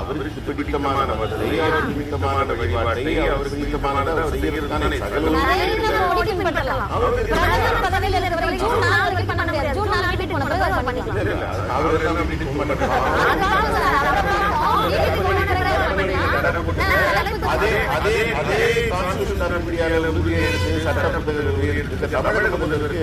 அவருக்கு பிடித்தமான நபரை, அவருக்கு பிடித்தமான வழிபாட்டை, அவருக்கு பிடித்தமான செய்யறதுதானே சகல சட்டப்பட்டதற்கு